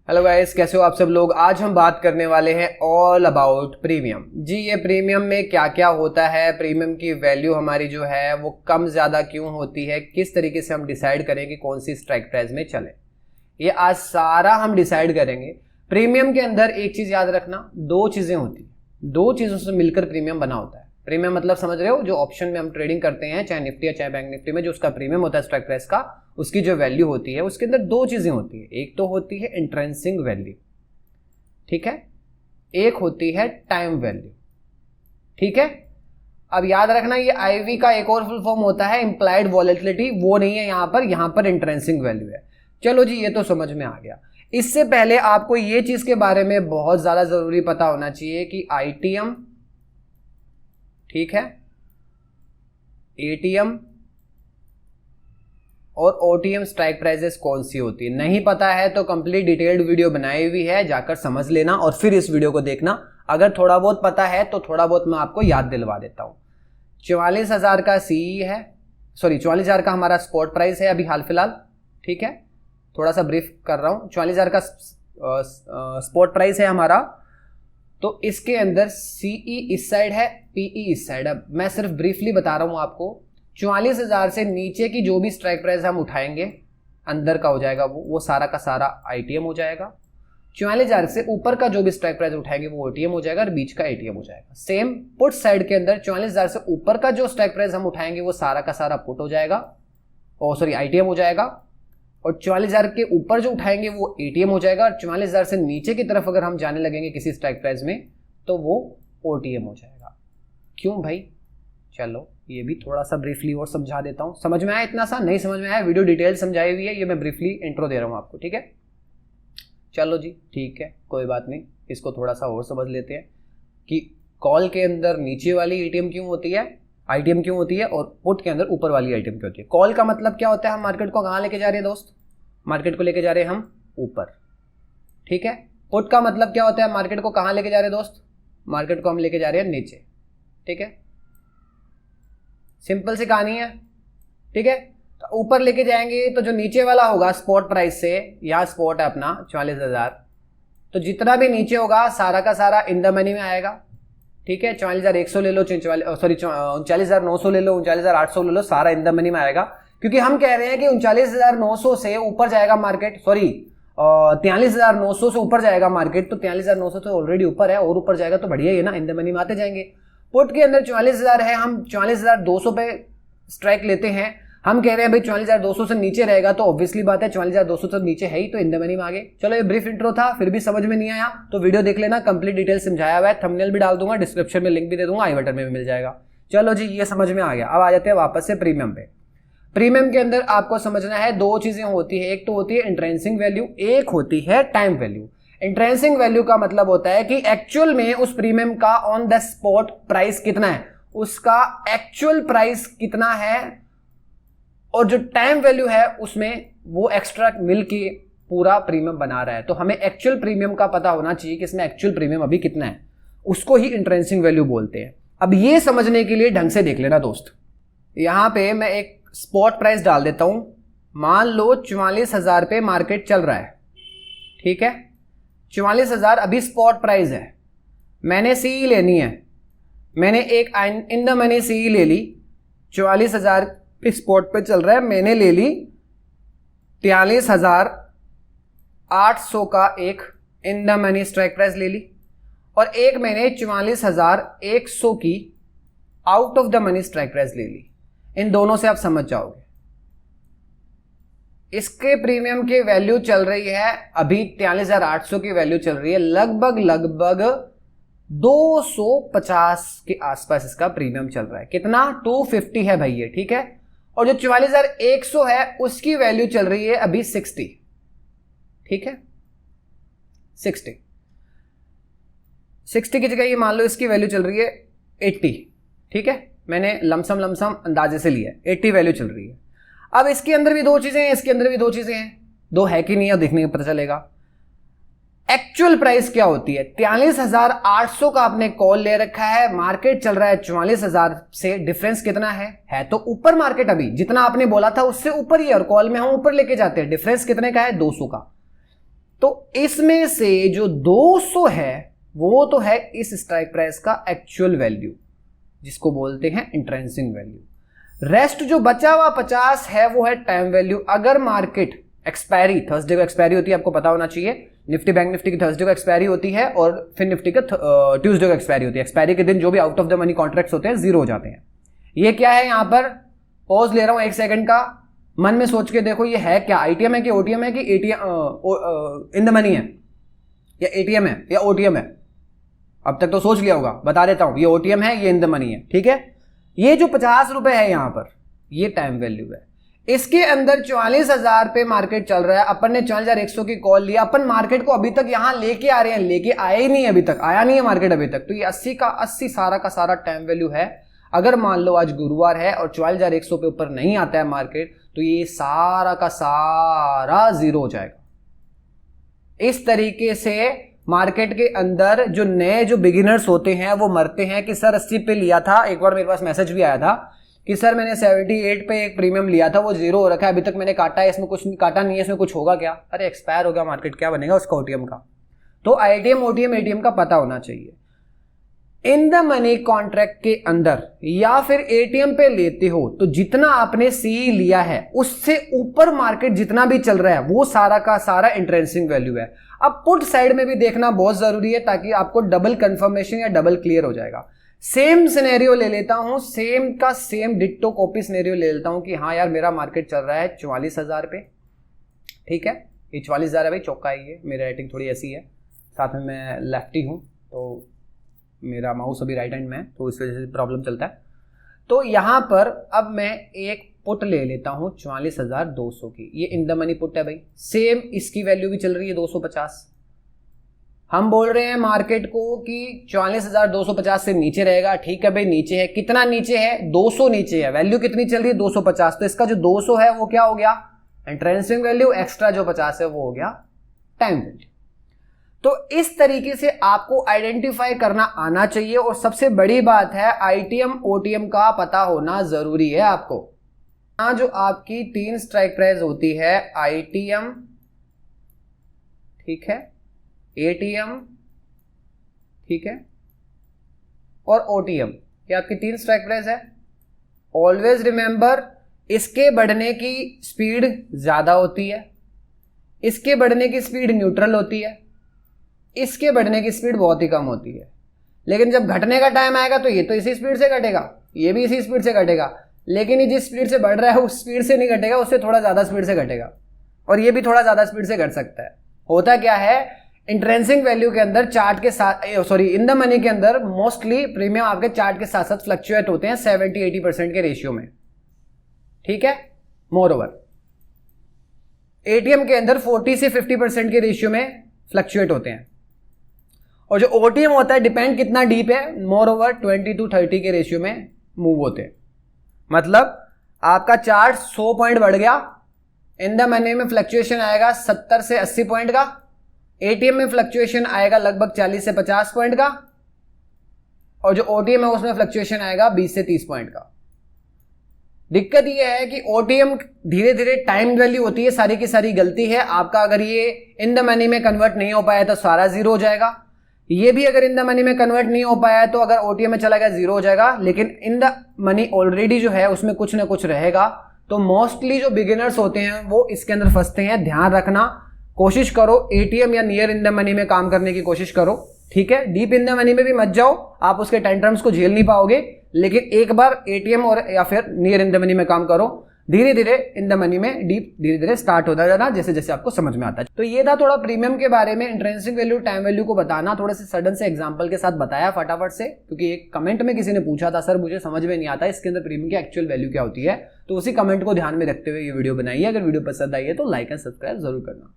Hello guys, कैसे हो आप सब लोग। आज हम बात करने वाले हैं ऑल अबाउट प्रीमियम। जी, ये प्रीमियम में क्या क्या होता है, प्रीमियम की वैल्यू हमारी जो है वो कम ज़्यादा क्यों होती है, किस तरीके से हम डिसाइड करें कि कौन सी स्ट्राइक प्राइस में चले, ये आज सारा हम डिसाइड करेंगे। प्रीमियम के अंदर एक चीज़ याद रखना, दो चीज़ें होती हैं, दो चीज़ों से मिलकर प्रीमियम बना होता है। प्रीमियम मतलब समझ रहे हो, जो ऑप्शन में हम ट्रेडिंग करते हैं, चाहे निफ्टी या चाहे बैंक निफ्टी में, जो उसका प्रीमियम होता है स्ट्राइक प्राइस का, उसकी जो वैल्यू होती है उसके अंदर दो चीजें होती है। एक तो होती है इंट्रेंसिक वैल्यू, ठीक है, एक होती है टाइम वैल्यू, ठीक है। अब याद रखना, ये आईवी का एक और फुल फॉर्म होता है इंप्लाइड वॉलेटिलिटी, वो नहीं है यहां पर इंट्रेंसिक वैल्यू है। चलो जी, ये तो समझ में आ गया। इससे पहले आपको ये चीज के बारे में बहुत ज्यादा जरूरी पता होना चाहिए कि आईटीएम, ठीक है, एटीएम और ओटीएम स्ट्राइक प्राइसेस कौन सी होती है। नहीं पता है तो कंप्लीट डिटेल्ड वीडियो बनाई हुई है, जाकर समझ लेना और फिर इस वीडियो को देखना। अगर थोड़ा बहुत पता है तो थोड़ा बहुत मैं आपको याद दिलवा देता हूं। 44,000 का सीई है, सॉरी 44,000 का हमारा स्पॉट प्राइस है अभी हाल फिलहाल, ठीक है। थोड़ा सा ब्रीफ कर रहा हूं, 44,000 का स्पॉट प्राइस है हमारा। तो इसके अंदर सीई इस साइड है, पीई इस साइड है। मैं सिर्फ ब्रीफली बता रहा हूं आपको। 44,000 से नीचे की जो भी स्ट्राइक प्राइस हम उठाएंगे अंदर का हो जाएगा वो सारा का सारा आईटीएम हो जाएगा। 44,000 से ऊपर का जो भी स्ट्राइक प्राइस उठाएंगे वो ओटीएम हो जाएगा और बीच का एटीएम हो जाएगा। सेम पुट साइड के अंदर 44,000 से ऊपर का जो स्ट्राइक प्राइस हम उठाएंगे वो सारा का सारा पुट हो जाएगा, और सॉरी आईटीएम हो जाएगा। और 44,000 के ऊपर जो उठाएंगे वो एटीएम हो जाएगा। और 44,000 से नीचे की तरफ अगर हम जाने लगेंगे किसी स्ट्राइक प्राइस में तो वो ओटीएम हो जाएगा। क्यों भाई, चलो ये भी थोड़ा सा ब्रीफली और समझा देता हूं। समझ में आया इतना सा? नहीं समझ में आया, वीडियो डिटेल समझाई हुई है, ये मैं ब्रीफली इंट्रो दे रहा हूं आपको, ठीक है। चलो जी, ठीक है, कोई बात नहीं। इसको थोड़ा सा और समझ लेते हैं कि कॉल के अंदर नीचे वाली एटीएम क्यों होती है, आईटीएम क्यों होती है, और पुट के अंदर ऊपर वाली आईटीएम क्यों होती है। कॉल का मतलब क्या होता है, हम मार्केट को कहाँ लेके जा रहे हैं दोस्त, मार्केट को लेके जा रहे हैं हम ऊपर, ठीक है। पुट का मतलब क्या होता है, मार्केट को कहाँ लेके जा रहे हैं दोस्त, मार्केट को हम लेके जा रहे हैं नीचे, ठीक है। सिंपल सी कहानी है, ठीक है। तो ऊपर लेके जाएंगे तो जो नीचे वाला होगा स्पॉट प्राइस से, यहाँ स्पॉट है अपना 44,000, तो जितना भी नीचे होगा सारा का सारा इन द मनी में आएगा, ठीक है। 44,100 ले लो, सॉरी 39,900 ले लो, 39,800 ले लो, सारा इन द मनी में आएगा। क्योंकि हम कह रहे हैं कि 39,900 से ऊपर जाएगा मार्केट, सॉरी 43,900 से ऊपर जाएगा मार्केट, तो 43,900 तो ऑलरेडी ऊपर है, और ऊपर जाएगा तो बढ़िया ही है ना, इन द मनी में आते जाएंगे। पुट के अंदर 44,000 है, हम 44,200 पे स्ट्राइक लेते हैं। हम कह रहे हैं भाई 44,200 से नीचे रहेगा तो ऑब्वियसली बात है 44,200 से नीचे है ही, तो इन द मनी में आगे। चलो ये ब्रीफ इंट्रो था, फिर भी समझ में नहीं आया तो वीडियो देख लेना, कंप्लीट डिटेल समझाया हुआ है, थंबनेल भी डाल दूंगा, डिस्क्रिप्शन में लिंक भी दे दूंगा, आई बटन में भी मिल जाएगा। चलो जी, ये समझ में आ गया। अब आ जाते हैं वापस से प्रीमियम पे। प्रीमियम के अंदर आपको समझना है दो चीजें होती है, एक तो होती है इंट्रेंसिक वैल्यू, एक होती है टाइम वैल्यू। इंट्रेंसिक वैल्यू का मतलब होता है कि एक्चुअल में उस प्रीमियम का ऑन द स्पॉट प्राइस कितना है, उसका एक्चुअल प्राइस कितना है, और जो टाइम वैल्यू है उसमें वो एक्स्ट्रा मिलके पूरा प्रीमियम बना रहा है। तो हमें एक्चुअल प्रीमियम का पता होना चाहिए कि इसमें एक्चुअल प्रीमियम अभी कितना है, उसको ही इंट्रेंसिक वैल्यू बोलते हैं। अब ये समझने के लिए ढंग से देख लेना दोस्त, यहां पे मैं एक स्पॉट प्राइस डाल देता हूं। मान लो 44,000 पे मार्केट चल रहा है, ठीक है। 44,000 अभी स्पॉट प्राइस है, मैंने सीई लेनी है, मैंने एक इन द मनी सीई ले ली, 44,000 पे स्पॉट पे चल रहा है, मैंने ले ली 43,800 का एक in the money strike price ले ली, और एक मैंने 44,100 की out of the money strike price ले ली। इन दोनों से आप समझ जाओगे इसके प्रीमियम की वैल्यू चल रही है अभी 43,800 की वैल्यू चल रही है, लगभग 250 के आसपास इसका प्रीमियम चल रहा है। कितना, 250 है भाई ये, ठीक है। और जो 44,100 है उसकी वैल्यू चल रही है अभी 60, ठीक है। 60 की जगह ये मान लो इसकी वैल्यू चल रही है 80, ठीक है। मैंने लमसम अंदाजे से लिया है, 80 वैल्यू चल रही है। अब इसके अंदर भी दो चीजें हैं, इसके अंदर भी दो चीजें हैं, दो है कि नहीं है देखने का पता चलेगा। एक्चुअल प्राइस क्या होती है, 43,800 का आपने कॉल ले रखा है, मार्केट चल रहा है 44,000 से, डिफरेंस कितना है तो ऊपर मार्केट अभी जितना आपने बोला था उससे ऊपर ही है, और कॉल में हम ऊपर लेके जाते हैं, डिफरेंस कितने का है, 200 का। तो इसमें से जो 200 है वो तो है इस स्ट्राइक प्राइस का एक्चुअल वैल्यू, जिसको बोलते हैं इंट्रिंसिक वैल्यू। रेस्ट जो बचा हुआ 50 है वो है टाइम वैल्यू। अगर मार्केट एक्सपायरी, थर्सडे को एक्सपायरी होती है, आपको पता होना चाहिए, निफ्टी बैंक निफ्टी की थर्सडे को एक्सपायरी होती है और फिर निफ्टी का ट्यूसडे को एक्सपायरी होती है। एक्सपायरी के दिन जो भी out of the money contracts होते हैं जीरो हो जाते हैं। ये क्या है, यहां पर पॉज ले रहा हूं 1 सेकंड का, मन में सोच के देखो ये है क्या, आईटीएम है कि ओटीएम है कि एटीएम इन द मनी है, या एटीएम है या ओटीएम है। अब तक तो सोच लिया होगा, बता देता हूं, ये ओटीएम है, ये इन द मनी है, ठीक है। ये जो 50 रुपए है यहां पर, ये टाइम वैल्यू है। इसके अंदर 44,000 पे मार्केट चल रहा है, अपन ने 44,100 की कॉल लिया, अपन मार्केट को अभी तक यहां लेके आ रहे हैं, लेके आए ही नहीं, अभी तक आया नहीं है मार्केट अभी तक। तो ये 80 का 80 सारा का सारा टाइम वैल्यू है। अगर मान लो आज गुरुवार है और 44,100 पे ऊपर नहीं आता है मार्केट, तो ये सारा का सारा जीरो हो जाएगा। इस तरीके से मार्केट के अंदर जो नए जो बिगिनर्स होते हैं वो मरते हैं कि सर 80 पे लिया था, एक बार मेरे पास मैसेज भी आया था कि सर मैंने 78 पे एक प्रीमियम लिया था, वो जीरो हो रखा है, अभी तक मैंने काटा है, इसमें कुछ काटा नहीं है, इसमें कुछ होगा क्या? अरे एक्सपायर हो गया मार्केट, क्या बनेगा उसका ओटीएम का? तो आईटीएम ओटीएम एटीएम का पता होना चाहिए। इन द मनी कॉन्ट्रैक्ट के अंदर या फिर एटीएम पे लेते हो तो जितना आपने सी लिया है उससे ऊपर मार्केट जितना भी चल रहा है वो सारा का सारा इंट्रिंसिक वैल्यू है। अब पुट साइड में भी देखना बहुत जरूरी है ताकि आपको डबल कंफर्मेशन या डबल क्लियर हो जाएगा। सेम सिनेरियो ले लेता हूं, सेम का सेम डिट्टो कॉपी सिनेरियो ले लेता हूं कि हाँ यार मेरा मार्केट चल रहा है 44,000 पे, ठीक है, ये 44,000 है भाई, चौका है ये, मेरी राइटिंग थोड़ी ऐसी है, साथ में मैं लेफ्टी हूं तो मेरा माउस अभी राइट हैंड में है तो इस वजह से प्रॉब्लम चलता है। तो यहां पर अब मैं एक पुट ले लेता हूं 44,200 की, ये इन द मनी पुट है भाई, सेम इसकी वैल्यू भी चल रही है 250। हम बोल रहे हैं मार्केट को कि 44,250 से नीचे रहेगा, ठीक है भाई, नीचे है, कितना नीचे है? 200 नीचे है, वैल्यू कितनी चल रही है? 250। तो इसका जो 200 है वो क्या हो गया? इंट्रिंसिक वैल्यू, एक्स्ट्रा जो 50 है वो हो गया टाइम वैल्यू। तो इस तरीके से आपको आइडेंटिफाई करना आना चाहिए और सबसे बड़ी बात है आईटीएम ओटीएम का पता होना जरूरी है आपको। यहां जो आपकी 3 स्ट्राइक प्राइस होती है, आईटीएम, ठीक है, एटीएम, ठीक है, और ओटीएम, ये आपकी 3 स्ट्राइक प्राइस है। ऑलवेज रिमेंबर, इसके बढ़ने की स्पीड ज्यादा होती है, इसके बढ़ने की स्पीड न्यूट्रल होती है, इसके बढ़ने की स्पीड बहुत ही कम होती है। लेकिन जब घटने का टाइम आएगा तो ये तो इसी स्पीड से घटेगा, ये भी इसी स्पीड से घटेगा, लेकिन ये जिस स्पीड से बढ़ रहा है उस स्पीड से नहीं घटेगा, उससे थोड़ा ज्यादा स्पीड से घटेगा, और ये भी थोड़ा ज्यादा स्पीड से घट सकता है। होता क्या है, इंट्रिंसिक वैल्यू के अंदर चार्ट के साथ, सॉरी, इन द मनी के अंदर मोस्टली प्रीमियम आपके चार्ट के साथ साथ फ्लक्चुएट होते हैं 70-80% के रेशियो में, ठीक है। मोर ओवर एटीएम के अंदर 40 से 50% के रेशियो में फ्लक्चुएट होते हैं, और जो ओटीएम होता है डिपेंड कितना डीप है, मोर ओवर 20 to 30 के रेशियो में मूव होते हैं। मतलब आपका चार्ट 100 पॉइंट बढ़ गया, इन द मनी में फ्लक्चुएशन आएगा 70 से 80 पॉइंट का, एटीएम में फ्लक्चुएशन आएगा लगभग 40 से 50 पॉइंट का, और जो ओटीएम है उसमें फ्लक्चुएशन आएगा 20 से 30 पॉइंट का। दिक्कत यह है कि ओटीएम धीरे धीरे टाइम वैल्यू होती है, सारी की सारी गलती है आपका। अगर ये इन द मनी में कन्वर्ट नहीं हो पाया तो सारा जीरो हो जाएगा, ये भी अगर इन द मनी में कन्वर्ट नहीं हो पाया तो अगर ओटीएम में चला गया जीरो हो जाएगा, लेकिन इन द मनी ऑलरेडी जो है उसमें कुछ ना कुछ रहेगा। तो मोस्टली जो बिगिनर्स होते हैं वो इसके अंदर फंसते हैं। ध्यान रखना, कोशिश करो एटीएम या नियर इन द मनी में काम करने की कोशिश करो, ठीक है। डीप इन द मनी में भी मत जाओ, आप उसके टेंट्रम्स को झेल नहीं पाओगे, लेकिन एक बार एटीएम और या फिर नियर इन द मनी में काम करो, धीरे धीरे इन द मनी में डीप धीरे धीरे स्टार्ट होता जाना जैसे जैसे आपको समझ में आता है। तो ये था थोड़ा प्रीमियम के बारे में, इंट्रिंसिक वैल्यू टाइम वैल्यू को बताना, थोड़े से सडन से एग्जांपल के साथ बताया फटाफट से, क्योंकि एक कमेंट में किसी ने पूछा था सर मुझे समझ में नहीं आता इसके अंदर प्रीमियम की एक्चुअल वैल्यू क्या होती है, तो उसी कमेंट को ध्यान में रखते हुए ये वीडियो बनाई है। अगर वीडियो पसंद आई है तो लाइक एंड सब्सक्राइब जरूर करना।